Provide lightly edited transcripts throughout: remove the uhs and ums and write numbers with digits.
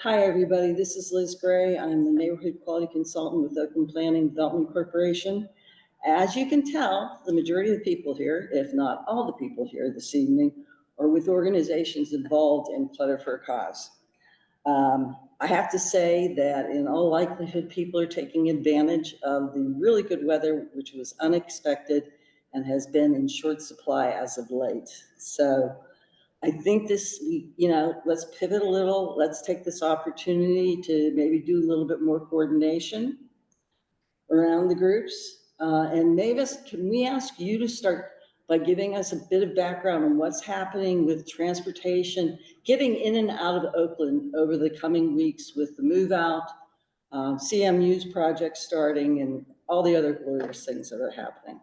Hi, everybody. This is Liz Gray. I'm the Neighborhood Quality Consultant with Oakland Planning Development Corporation. As you can tell, the majority of the people here, if not all the people here this evening, are with organizations involved in Clutter for a Cause. I have to say that in all likelihood, people are taking advantage of the really good weather, which was unexpected and has been in short supply as of late. So I think this, let's pivot a little. Let's take this opportunity to maybe do a little bit more coordination around the groups. And Mavis, can we ask you to start by giving us a bit of background on what's happening with transportation, getting in and out of Oakland over the coming weeks with the move out, CMU's project starting, and all the other glorious things that are happening?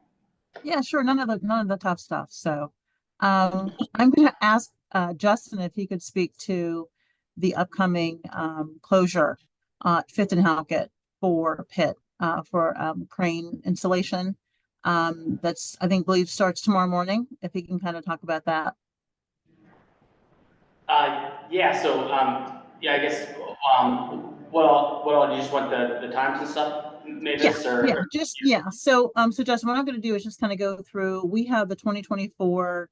Yeah, sure. None of the tough stuff. So I'm going to ask Justin if he could speak to the upcoming closure Fifth and Halkett for Pitt for crane installation. That's, I think, believe starts tomorrow morning. If he can kind of talk about that. Yeah. So yeah, I guess what all you just want the times and stuff. So Justin, what I'm going to do is just kind of go through. We have the 2024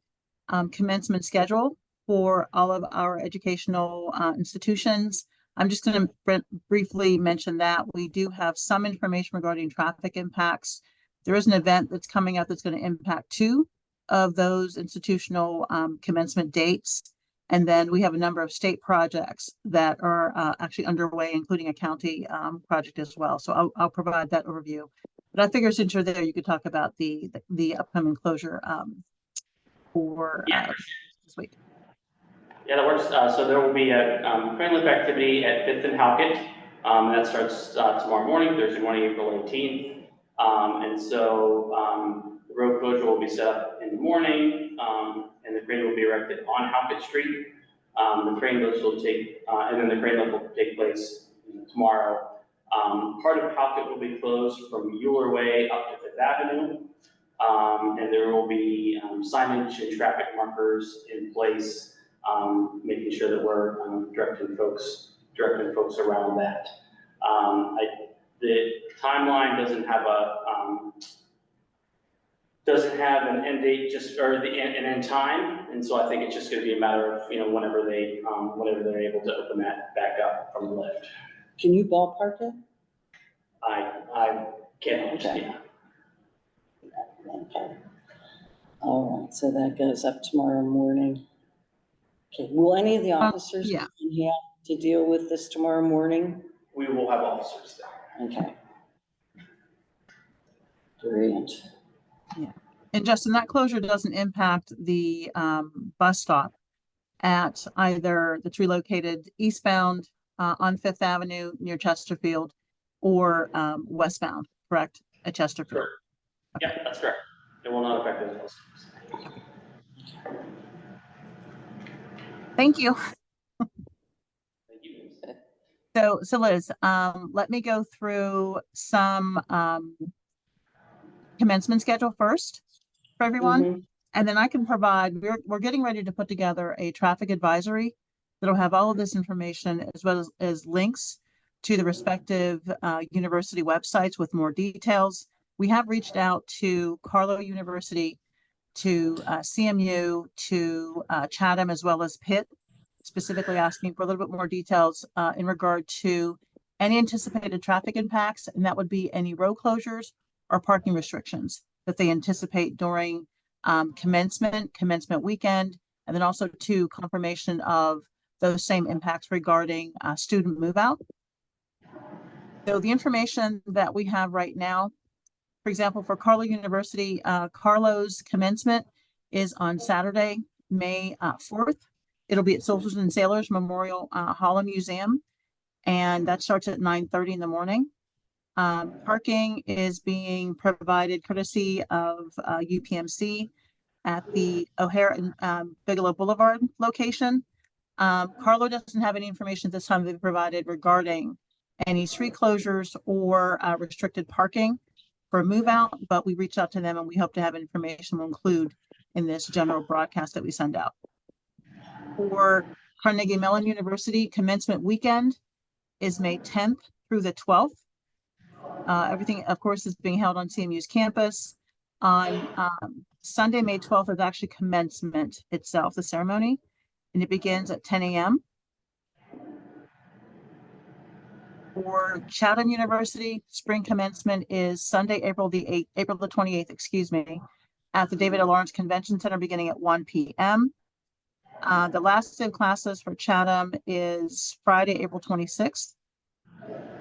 commencement schedule for all of our educational institutions. I'm just going to briefly mention that we do have some information regarding traffic impacts. There is an event that's coming up that's going to impact 2 of those institutional commencement dates. And then we have a number of state projects that are actually underway, including a county project as well. So I'll provide that overview. But I figure since you're there, you could talk about the upcoming closure for this week. Yeah, that works. So there will be a crane lift activity at 5th and Halkett. That starts tomorrow morning, Thursday morning, April 18th. And so the road closure will be set up in the morning, and the crane will be erected on Halkett Street. The crane lift will take, and then the crane lift will take place tomorrow. Part of Halkett will be closed from Mueller Way up to 5th Avenue. And there will be signage and traffic markers in place, making sure that we're directing folks around that. The timeline doesn't have an end date, an end time, and so I think it's just going to be a matter of whenever they're able to open that back up from the lift. Can you ballpark it? I can't. Okay. Yeah. Okay. All right, so that goes up tomorrow morning. Okay, will any of the officers be in here to deal with this tomorrow morning? We will have officers there. Okay. Brilliant. Yeah. And Justin, that closure doesn't impact the bus stop at either that's relocated eastbound on 5th Avenue near Chesterfield or westbound, correct, at Chesterfield? Correct. Okay. Yeah, that's correct. It will not affect those bus stops. Thank you. Thank you. So Liz, let me go through some commencement schedule first for everyone. And then I can provide, we're getting ready to put together a traffic advisory that'll have all of this information as well as links to the respective university websites with more details. We have reached out to Carlow University, to CMU, to Chatham, as well as Pitt, specifically asking for a little bit more details in regard to any anticipated traffic impacts, and that would be any road closures or parking restrictions that they anticipate during commencement weekend, and then also to confirmation of those same impacts regarding student move out. So the information that we have right now, for example, for Carlow University, Carlow's commencement is on Saturday, May 4th. It'll be at Soldiers and Sailors Memorial Hall and Museum, and that starts at 9:30 in the morning. Parking is being provided courtesy of UPMC at the O'Hare and Bigelow Boulevard location. Carlow doesn't have any information this time they've provided regarding any street closures or restricted parking for a move out, but we reached out to them and we hope to have information we'll include in this general broadcast that we send out. For Carnegie Mellon University commencement weekend is May 10th through the 12th. Everything, of course, is being held on CMU's campus. On Sunday, May 12th is actually commencement itself, the ceremony, and it begins at 10 a.m. For Chatham University, spring commencement is Sunday, April the 28th, excuse me, at the David L. Lawrence Convention Center beginning at 1 p.m. The last day of classes for Chatham is Friday, April 26th.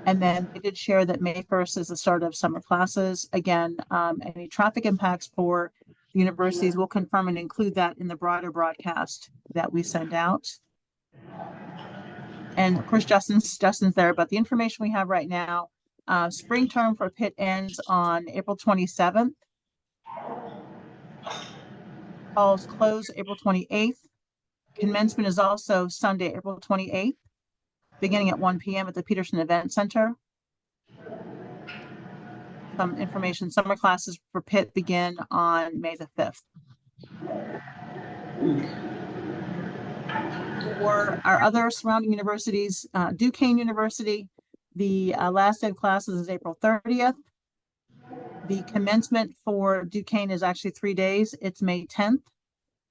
And then they did share that May 1st is the start of summer classes. Again, any traffic impacts for the universities will confirm and include that in the broader broadcast that we send out. And of course, Justin's there, but the information we have right now, spring term for Pitt ends on April 27th. Halls close April 28th. Commencement is also Sunday, April 28th, beginning at 1 p.m. at the Peterson Event Center. Some information, summer classes for Pitt begin on May the 5th. For our other surrounding universities, Duquesne University, the last day of classes is April 30th. The commencement for Duquesne is actually 3 days. It's May 10th,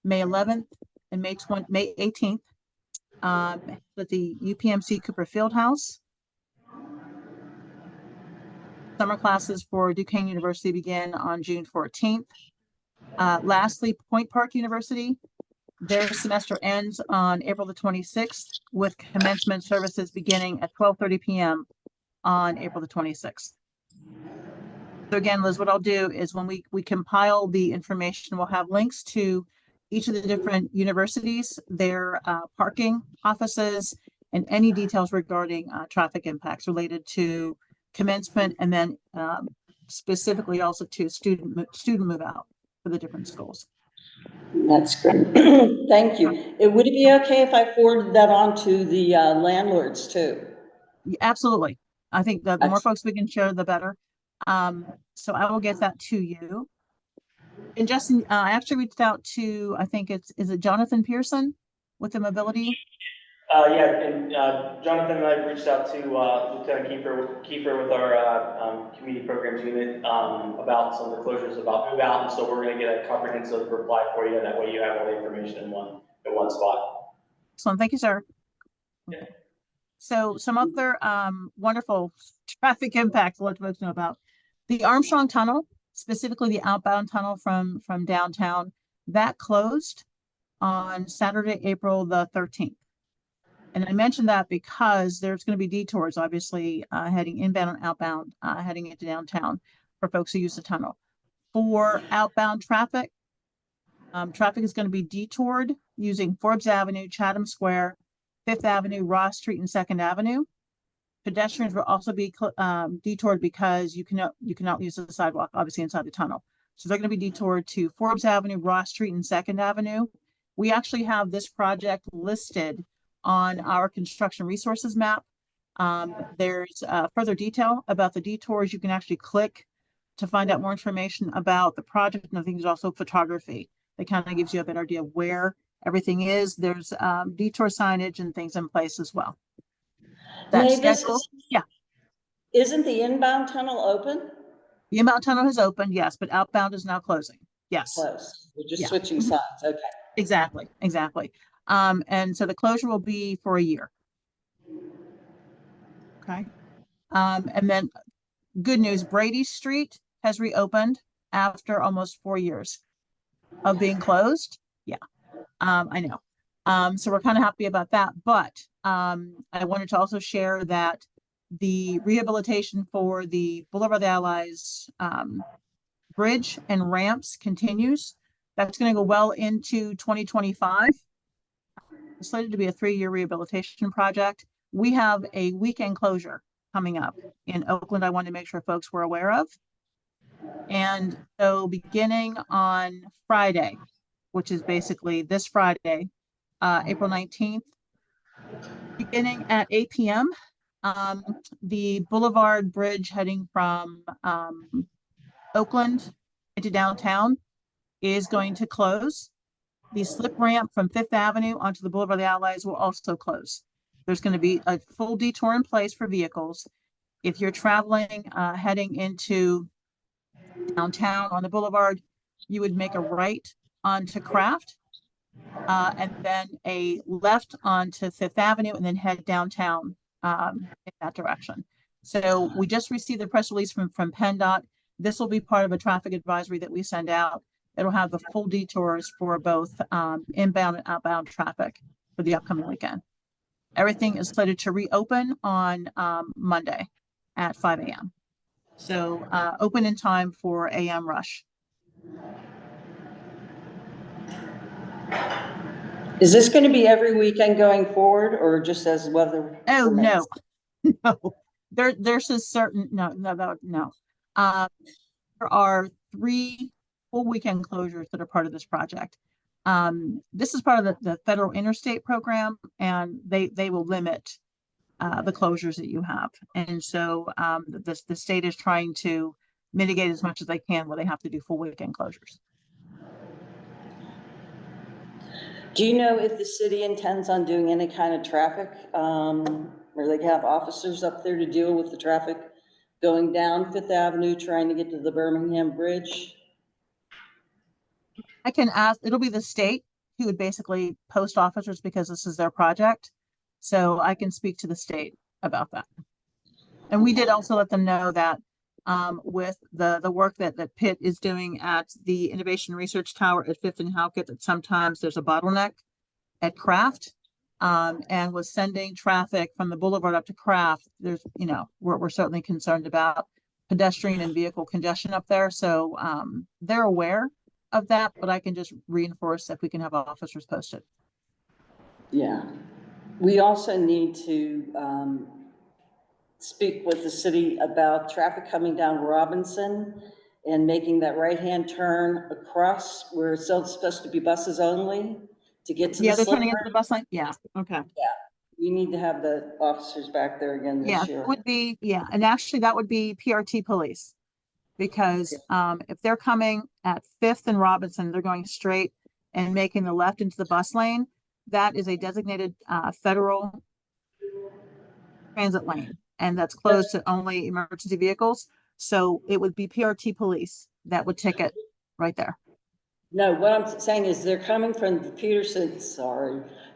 May 11th, and May 18th at the UPMC Cooper Fieldhouse. Summer classes for Duquesne University begin on June 14th. Lastly, Point Park University, their semester ends on April the 26th with commencement services beginning at 12:30 p.m. on April the 26th. So again, Liz, what I'll do is when we compile the information, we'll have links to each of the different universities, their parking offices, and any details regarding traffic impacts related to commencement, and then specifically also to student move out for the different schools. That's great. Thank you. Would it be okay if I forwarded that on to the landlords too? Absolutely. I think the more folks we can share, the better. So I will get that to you. And Justin, I actually reached out to, I think is it Jonathan Pearson with the mobility? Yeah, and Jonathan and I reached out to Lieutenant Kiefer with our community programs unit about some of the closures about move out, and so we're going to get a comprehensive reply for you. That way, you have all the information in one spot. Excellent, thank you, sir. Yeah. So some other wonderful traffic impacts to let folks know about. The Armstrong Tunnel, specifically the outbound tunnel from downtown, that closed on Saturday, April the 13th. And I mentioned that because there's going to be detours, obviously, heading inbound and outbound, heading into downtown for folks who use the tunnel. For outbound traffic, traffic is going to be detoured using Forbes Avenue, Chatham Square, Fifth Avenue, Ross Street, and Second Avenue. Pedestrians will also be detoured because you cannot use the sidewalk, obviously, inside the tunnel. So they're going to be detoured to Forbes Avenue, Ross Street, and Second Avenue. We actually have this project listed on our construction resources map. There's further detail about the detours. You can actually click to find out more information about the project, and I think there's also photography that kind of gives you a better idea of where everything is. There's detour signage and things in place as well. That's scheduled. Yeah. Isn't the inbound tunnel open? The inbound tunnel has opened, yes, but outbound is now closing. Yes. Close. We're just switching sides. Okay. Exactly. And so the closure will be for a year. Okay. And then good news, Brady Street has reopened after almost 4 years of being closed. Yeah, I know. So we're kind of happy about that. But I wanted to also share that the rehabilitation for the Boulevard of the Allies bridge and ramps continues. That's going to go well into 2025. It's slated to be a 3-year rehabilitation project. We have a weekend closure coming up in Oakland. I wanted to make sure folks were aware of. And so beginning on Friday, which is basically this Friday, April 19th, beginning at 8 p.m., the Boulevard Bridge heading from Oakland into downtown is going to close. The slip ramp from Fifth Avenue onto the Boulevard of the Allies will also close. There's going to be a full detour in place for vehicles. If you're traveling, heading into downtown on the boulevard, you would make a right onto Craft, and then a left onto Fifth Avenue, and then head downtown in that direction. So we just received the press release from PennDOT. This will be part of a traffic advisory that we send out. It'll have the full detours for both inbound and outbound traffic for the upcoming weekend. Everything is slated to reopen on Monday at 5 a.m. So open in time for AM rush. Is this going to be every weekend going forward, or just as weather Oh, permits? no. There's a certain, no. There are 3 full weekend closures that are part of this project. This is part of the federal interstate program, and they will limit the closures that you have. And so the state is trying to mitigate as much as they can where they have to do full weekend closures. Do you know if the city intends on doing any kind of traffic, where they have officers up there to deal with the traffic going down Fifth Avenue, trying to get to the Birmingham Bridge? I can ask, it'll be the state who would basically post officers because this is their project. So I can speak to the state about that. And we did also let them know that with the work that Pitt is doing at the Innovation Research Tower at Fifth and Halkett, that sometimes there's a bottleneck at Craft, and was sending traffic from the boulevard up to Craft. There's, we're certainly concerned about pedestrian and vehicle congestion up there. So they're aware of that, but I can just reinforce if we can have officers posted. Yeah. We also need to speak with the city about traffic coming down Robinson and making that right-hand turn across where it's supposed to be buses only to get to the they're slip turning into ramp. the bus line. Yeah. Okay. Yeah. We need to have the officers back there again this year. Would be, and actually that would be PRT police, because if they're coming at Fifth and Robinson, they're going straight and making the left into the bus lane. That is a designated federal transit lane, and that's closed to only emergency vehicles. So it would be PRT police that would ticket right there. No, what I'm saying is they're coming from Peterson,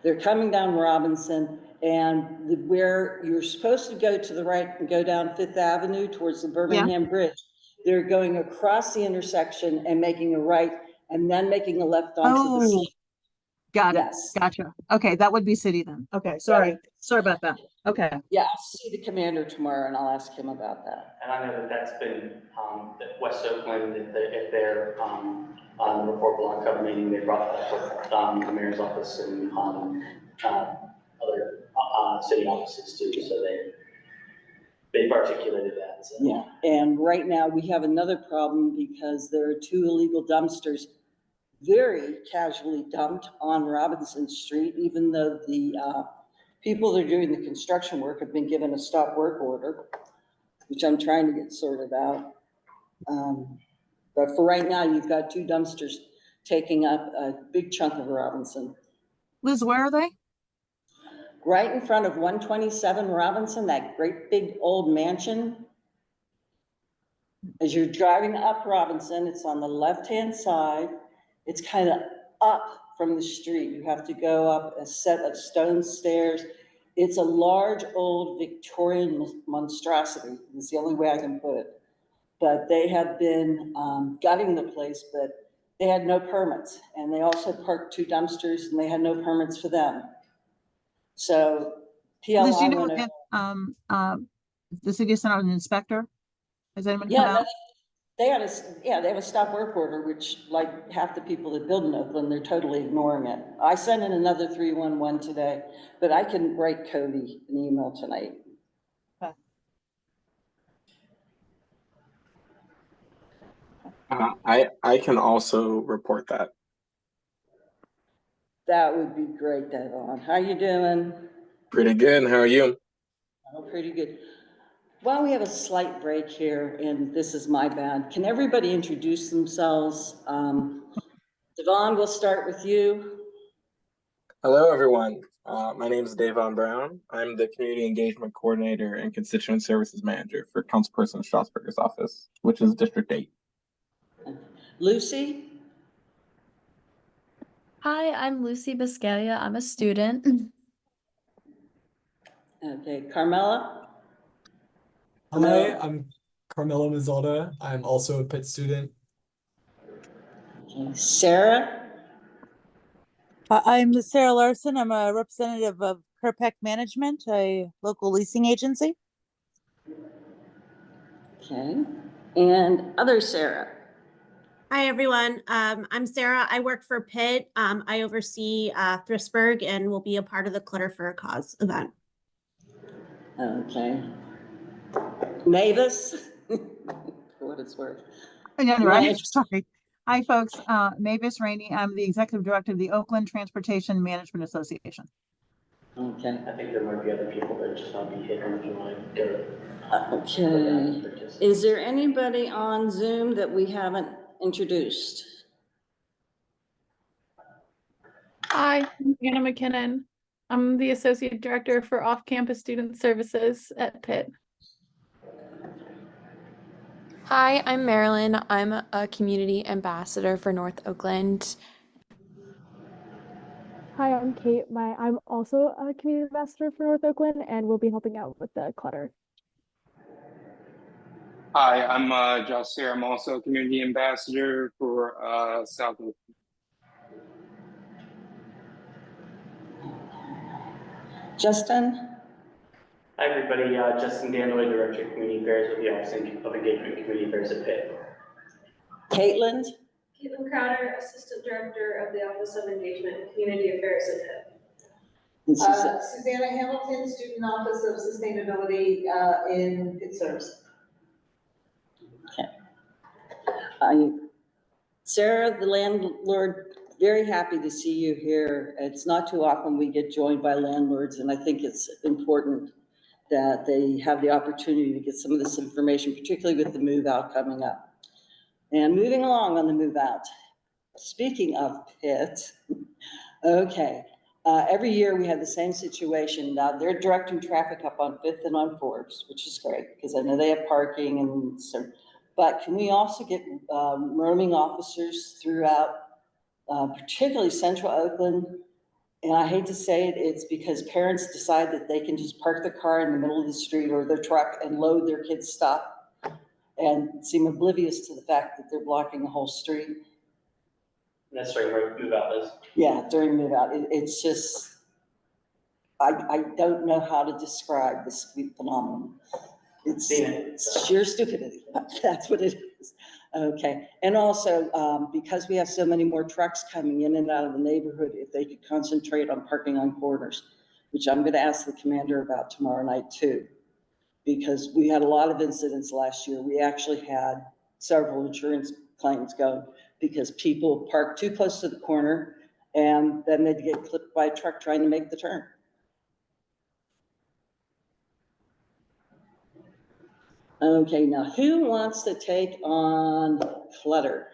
they're coming down Robinson, and where you're supposed to go to the right and go down Fifth Avenue towards the Birmingham Bridge, they're going across the intersection and making a right and then making a left onto the slip. Got it. Yes. Gotcha. Okay, that would be city then. Okay, sorry about that. Okay. Yeah, I'll see the commander tomorrow and I'll ask him about that. And I know that's been, that West Oakland, if they're, on the report block cover meeting, they brought that up with, the mayor's office and, other, city offices too, so they've articulated that. So. Yeah, and right now we have another problem because there are 2 illegal dumpsters very casually dumped on Robinson Street, even though the people that are doing the construction work have been given a stop work order, which I'm trying to get sorted out. But for right now, you've got 2 dumpsters taking up a big chunk of Robinson. Liz, where are they? Right in front of 127 Robinson, that great big old mansion. As you're driving up Robinson, it's on the left-hand side. It's kind of up from the street. You have to go up a set of stone stairs. It's a large old Victorian monstrosity. It's the only way I can put it. But they have been gutting the place, but they had no permits. And they also parked 2 dumpsters and they had no permits for them. So Liz, do PLI you know went if the city sent out an inspector? Has anyone come Yeah, out? they have a stop work order, which like half the people that build in Oakland, they're totally ignoring it. I sent in another 311 today, but I can write Cody an email tonight. Okay. I can also report that. That would be great, Devon. How you doing? Pretty good. How are you? Oh, pretty good. Well, we have a slight break here, and this is my bad. Can everybody introduce themselves? Devon, we'll start with you. Hello, everyone. My name is Davon Brown. I'm the Community Engagement Coordinator and Constituent Services Manager for Councilperson Strasburger's office, which is District 8. Lucy? Hi, I'm Lucy Biscaglia. I'm a student. Okay, Carmela? Hi, I'm Carmelo Mazzotta. I'm also a Pitt student. Okay, Sarah? I'm Sarah Larson. I'm a representative of Kerpeck Management, a local leasing agency. Okay, and other Sarah? Hi, everyone. I'm Sarah. I work for Pitt. I oversee Thriftburg and will be a part of the Clutter for a Cause event. Okay. Mavis? For what it's worth. Yeah, right. Right. Sorry. Hi, folks. Mavis Rainey. I'm the Executive Director of the Oakland Transportation Management Association. Okay. I think there might be other people that just want to be hidden if you want to go. Okay. Is there anybody on Zoom that we haven't introduced? Hi, I'm Anna McKinnon. I'm the Associate Director for Off-Campus Student Services at Pitt. Hi, I'm Marilyn. I'm a community ambassador for North Oakland. Hi, I'm Kate. I'm also a community ambassador for North Oakland and will be helping out with the clutter. Hi, I'm Josh Sayre. I'm also a community ambassador for South Oakland. Justin? Hi, everybody. Justin Dandoy, Director of Community Affairs with the Office of Engagement and Community Affairs at Pitt. Caitlin? Caitlin Crowder, Assistant Director of the Office of Engagement and Community Affairs at Pitt. Susanna Hamilton, Student Office of Sustainability in Pitt Service. Okay. Sarah, the landlord, very happy to see you here. It's not too often we get joined by landlords, and I think it's important that they have the opportunity to get some of this information, particularly with the move out coming up. And moving along on the move out, speaking of Pitt, okay, every year we have the same situation. Now they're directing traffic up on 5th and on Forbes, which is great because I know they have parking and so, but can we also get roaming officers throughout, particularly Central Oakland? And I hate to say it, it's because parents decide that they can just park their car in the middle of the street or their truck and load their kids' stuff and seem oblivious to the fact that they're blocking the whole street. That's right, where move out is. Yeah, during move out, it's just, I don't know how to describe this phenomenon. It's sheer stupidity, that's what it is. Okay, and also because we have so many more trucks coming in and out of the neighborhood, if they could concentrate on parking on corners, which I'm gonna ask the commander about tomorrow night too, because we had a lot of incidents last year. We actually had several insurance claims go because people parked too close to the corner and then they'd get clipped by a truck trying to make the turn. Okay, now who wants to take on clutter?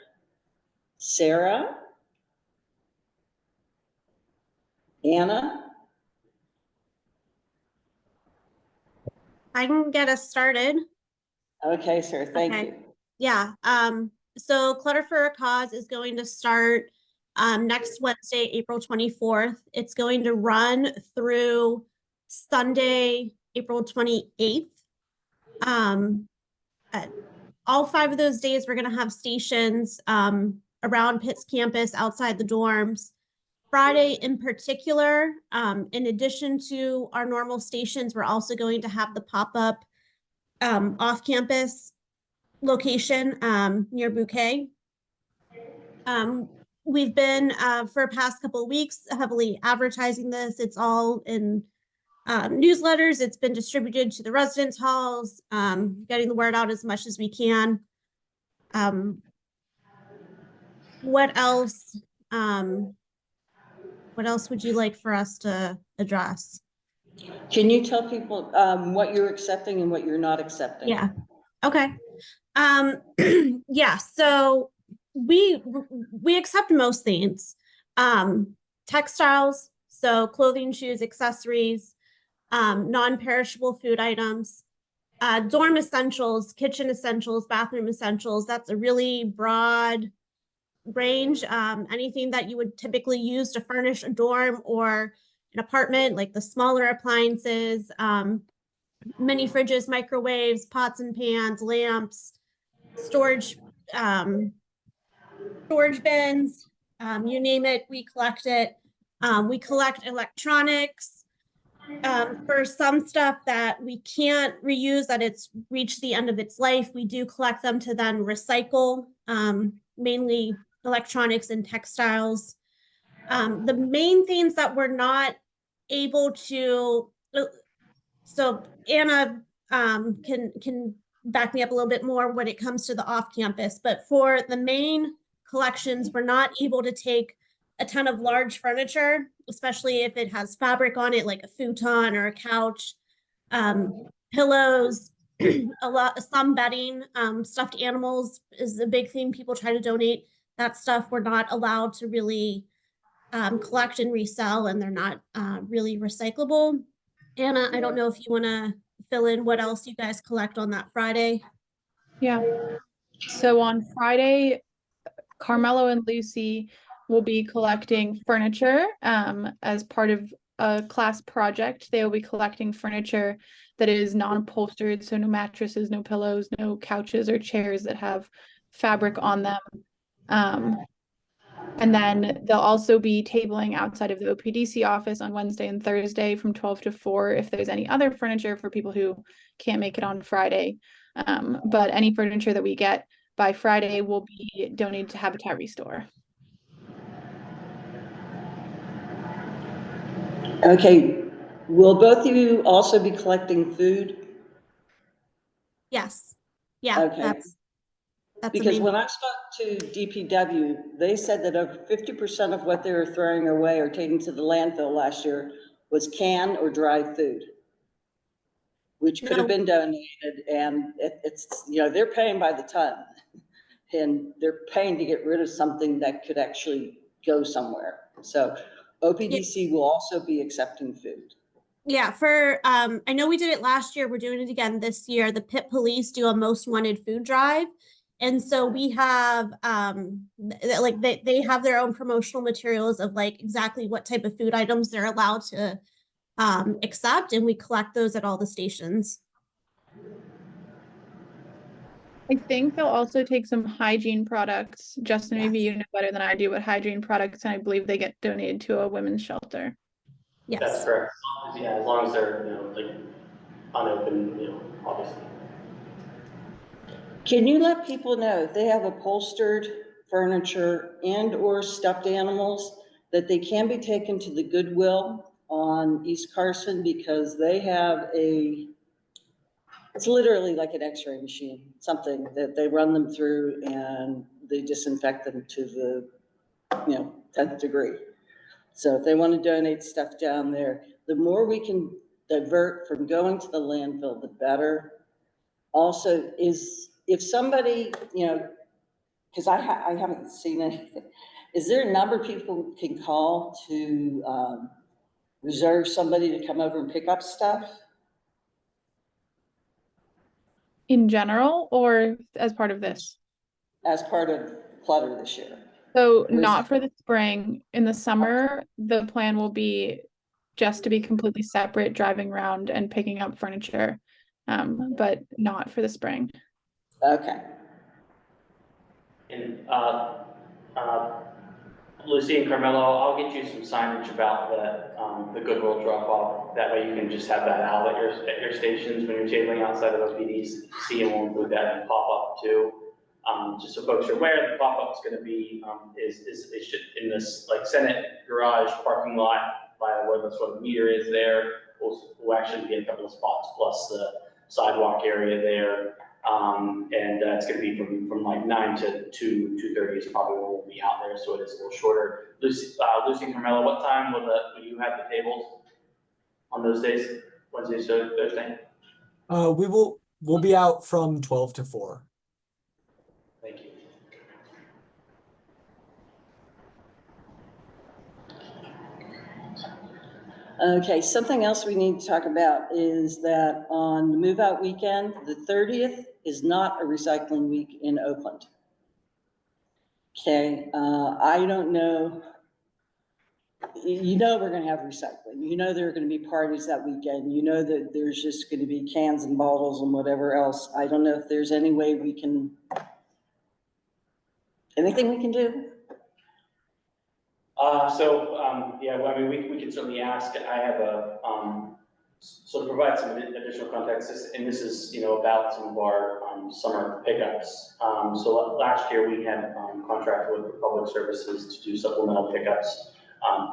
Sarah? Anna? I can get us started. Okay, sir, thank you. Yeah, so Clutter for a Cause is going to start next Wednesday, April 24th. It's going to run through Sunday, April 28th. All 5 of those days, we're going to have stations around Pitt's campus, outside the dorms. Friday in particular, in addition to our normal stations, we're also going to have the pop-up off-campus location near Bouquet. We've been, for the past couple of weeks, heavily advertising this. It's all in newsletters. It's been distributed to the residence halls, getting the word out as much as we can. What else? What else would you like for us to address? Can you tell people what you're accepting and what you're not accepting? Yeah. Okay. Yeah. So we accept most things. Textiles, so clothing, shoes, accessories, non-perishable food items, dorm essentials, kitchen essentials, bathroom essentials. That's a really broad range. Anything that you would typically use to furnish a dorm or an apartment, like the smaller appliances, mini fridges, microwaves, pots and pans, lamps, storage, storage bins, you name it, we collect it. We collect electronics. For some stuff that we can't reuse, that it's reached the end of its life, we do collect them to then recycle, mainly electronics and textiles. The main things that we're not able to, so Anna can back me up a little bit more when it comes to the off-campus, but for the main collections, we're not able to take a ton of large furniture, especially if it has fabric on it, like a futon or a couch, pillows, some bedding, stuffed animals is a big thing people try to donate. That stuff we're not allowed to really collect and resell, and they're not really recyclable. Anna, I don't know if you want to fill in what else you guys collect on that Friday. Yeah. So on Friday, Carmelo and Lucy will be collecting furniture as part of a class project. They will be collecting furniture that is non-upholstered, so no mattresses, no pillows, no couches or chairs that have fabric on them. And then they'll also be tabling outside of the OPDC office on Wednesday and Thursday from 12 to 4 if there's any other furniture for people who can't make it on Friday. But any furniture that we get by Friday will be donated to Habitat Restore. Okay, will both of you also be collecting food? Yes. Yeah, Okay. that's because when I spoke to DPW, they said that over 50% of what they were throwing away or taking to the landfill last year was canned or dry food, which could have been donated. And it's, you know, they're paying by the ton, and they're paying to get rid of something that could actually go somewhere. So OPDC will also be accepting food. Yeah, for I know we did it last year, we're doing it again this year. The Pitt Police do a most wanted food drive. And so we have like they have their own promotional materials of like exactly what type of food items they're allowed to accept, and we collect those at all the stations. I think they'll also take some hygiene products. Justin, maybe you know better than I do what hygiene products, and I believe they get donated to a women's shelter. Yes. That's correct. Yeah, as long as they're, you know, like unopened, you know, obviously. Can you let people know if they have upholstered furniture and or stuffed animals that they can be taken to the Goodwill on East Carson, because they have it's literally like an x-ray machine, something that they run them through and they disinfect them to the, you know, 10th degree. So if they want to donate stuff down there, the more we can divert from going to the landfill, the better. Also, is if somebody, you know, because I haven't seen anything, is there a number people can call to reserve somebody to come over and pick up stuff? In general, or as part of this? As part of Clutter this year. So not for the spring. In the summer, the plan will be just to be completely separate, driving around and picking up furniture, but not for the spring. Okay. And Lucy and Carmelo, I'll get you some signage about the Goodwill drop-off. That way you can just have that out at your stations when you're tabling outside of OPDC, and we'll include that in pop-up too. Just so folks are aware, the pop-up is going to be in this like Senate garage parking lot by where the sort of meter is there. We'll actually be in a couple of spots plus the sidewalk area there. And it's going to be from like 9 to 2:30 is probably when we'll be out there, so it is a little shorter. Lucy and Carmelo, what time will you have the tables on those days? Wednesday, so Thursday? We'll be out from 12 to 4. Thank you. Okay, something else we need to talk about is that on the move out weekend, the 30th is not a recycling week in Oakland. Okay, I don't know. You know we're gonna have recycling. You know there are gonna be parties that weekend. You know that there's just gonna be cans and bottles and whatever else. I don't know if there's any way we can, anything we can do? Yeah, well, I mean, we can certainly ask. I have a, so to provide some additional context, and this is, about some of our summer pickups. So last year we had contracted with Public Services to do supplemental pickups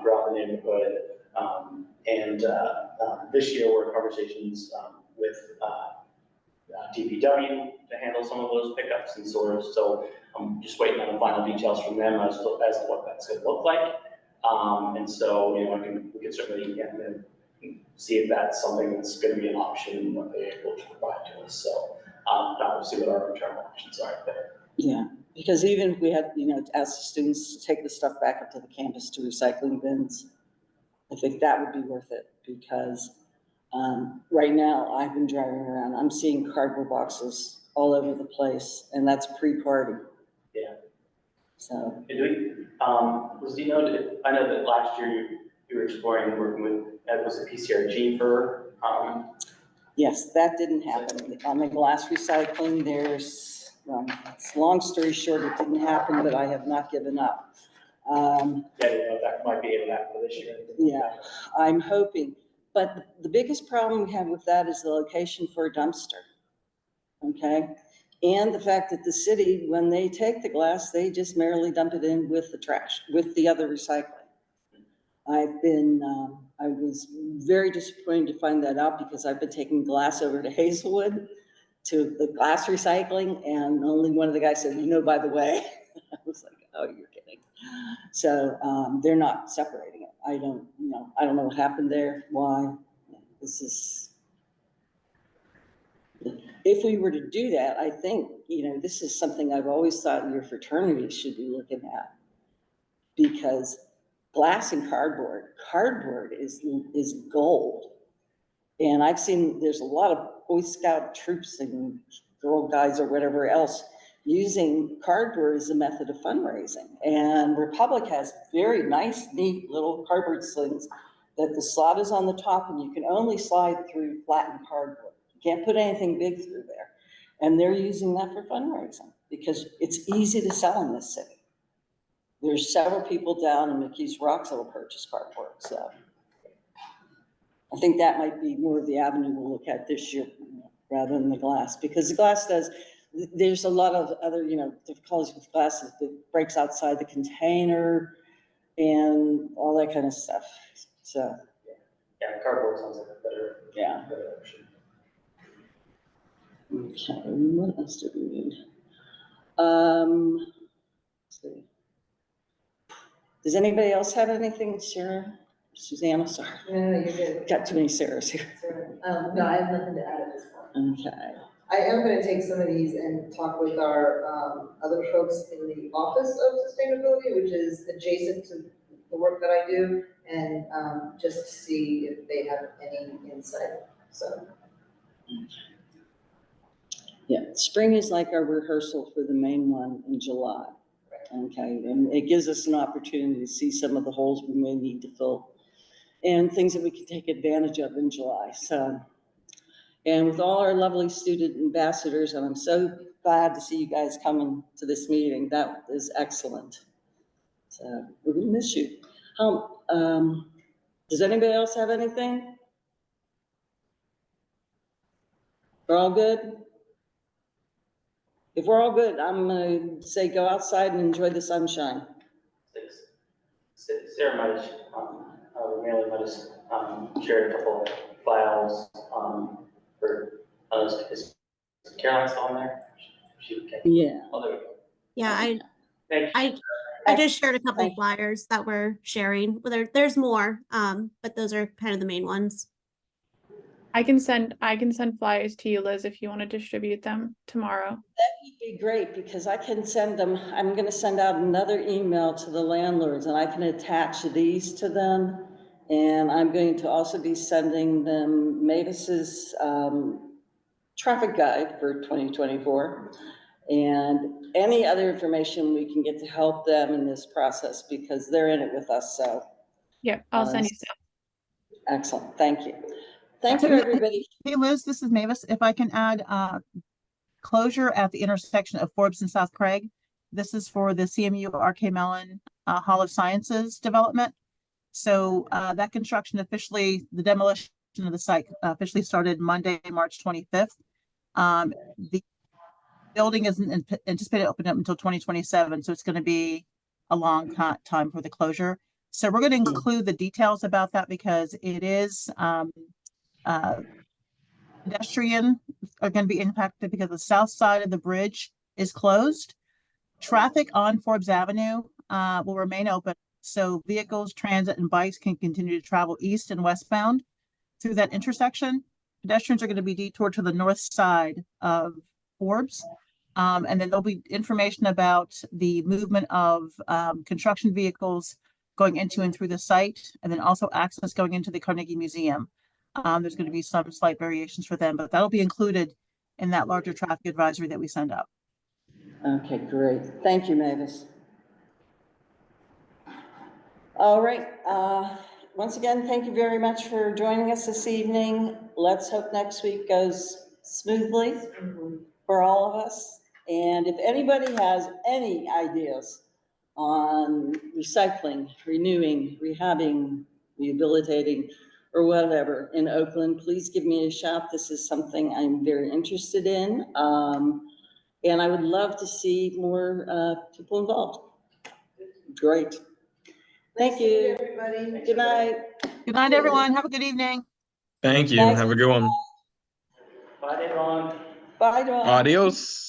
throughout the neighborhood. This year we're in conversations with DPW to handle some of those pickups and sorts. So I'm just waiting on the final details from them as to what that's going to look like. We can certainly see if that's something that's going to be an option and what they're able to provide to us. So now we'll see what our internal options are there. Yeah, because even if we had, to ask the students to take the stuff back up to the campus to recycling bins, I think that would be worth it because right now I've been driving around, I'm seeing cardboard boxes all over the place, and that's pre-party. Yeah. So. I know that last year you were exploring working with, was it PCRG for? Yes, that didn't happen. On the glass recycling, it's long story short, it didn't happen, but I have not given up. That might be able to happen this year. Yeah, I'm hoping. But the biggest problem we have with that is the location for a dumpster. Okay? And the fact that the city, when they take the glass, they just merely dump it in with the trash, with the other recycling. I was very disappointed to find that out because I've been taking glass over to Hazelwood to the glass recycling, and only one of the guys said, by the way, I was like, oh, you're kidding. So they're not separating it. I don't know what happened there, why. If we were to do that, I think, this is something I've always thought your fraternity should be looking at. Because glass and cardboard is gold. And I've seen, there's a lot of Boy Scout troops and Girl Guides or whatever else using cardboard as a method of fundraising. And Republic has very nice, neat little cardboard slings that the slot is on the top and you can only slide through flattened cardboard. You can't put anything big through there. And they're using that for fundraising because it's easy to sell in this city. There's several people down in McKees Rocks that will purchase cardboard, so. I think that might be more of the avenue we'll look at this year rather than the glass, because the glass there's a lot of other, difficulties with glasses that breaks outside the container and all that kind of stuff, so. Yeah, cardboard sounds like a better option. Okay, what else do we need? Let's see. Does anybody else have anything, Sarah? Susanna, sorry. No, you're good. Got too many Sarahs here. No, I have nothing to add at this point. Okay. I am gonna take some of these and talk with our other folks in the Office of Sustainability, which is adjacent to the work that I do, and just to see if they have any insight, so. Yeah, spring is like our rehearsal for the main one in July. Okay, and it gives us an opportunity to see some of the holes we may need to fill and things that we can take advantage of in July. So, and with all our lovely student ambassadors, and I'm so glad to see you guys coming to this meeting. That is excellent. So we're gonna miss you. Does anybody else have anything? We're all good? If we're all good, I'm gonna say go outside and enjoy the sunshine. Sarah might have, Mary might have shared a couple of files for, is Caroline still on there? Yeah. Oh, there we go. Yeah, Thank you. I just shared a couple flyers that we're sharing. There's more, but those are kind of the main ones. I can send flyers to you, Liz, if you want to distribute them tomorrow. That would be great because I can send them. I'm going to send out another email to the landlords and I can attach these to them And I'm going to also be sending them Mavis's traffic guide for 2024 and any other information we can get to help them in this process because they're in it with us. So Yep, I'll send you stuff. excellent. Thank you. Thank you, everybody. Hey, Liz, this is Mavis. If I can add closure at the intersection of Forbes and South Craig. This is for the CMU RK Mellon Hall of Sciences development. So that construction officially, the demolition of the site officially started Monday, March 25th. The building isn't anticipated to open up until 2027, so it's going to be a long time for the closure. So we're going to include the details about that because it is pedestrian are going to be impacted because the south side of the bridge is closed. Traffic on Forbes Avenue will remain open, so vehicles, transit, and bikes can continue to travel east and westbound through that intersection. Pedestrians are going to be detoured to the north side of Forbes. And then there'll be information about the movement of construction vehicles going into and through the site, and then also access going into the Carnegie Museum. There's going to be some slight variations for them, but that'll be included in that larger traffic advisory that we send out. Okay, great. Thank you, Mavis. All right. Once again, thank you very much for joining us this evening. Let's hope next week goes smoothly for all of us. And if anybody has any ideas on recycling, renewing, rehabbing, rehabilitating, or whatever in Oakland, please give me a shout. This is something I'm very interested in. And I would love to see more people involved. Great. Thank you. Everybody. Good night. Good night, everyone. Have a good evening. Thank you. Thanks. Have a good one. Bye, Devon. Bye, Dawn. Adios.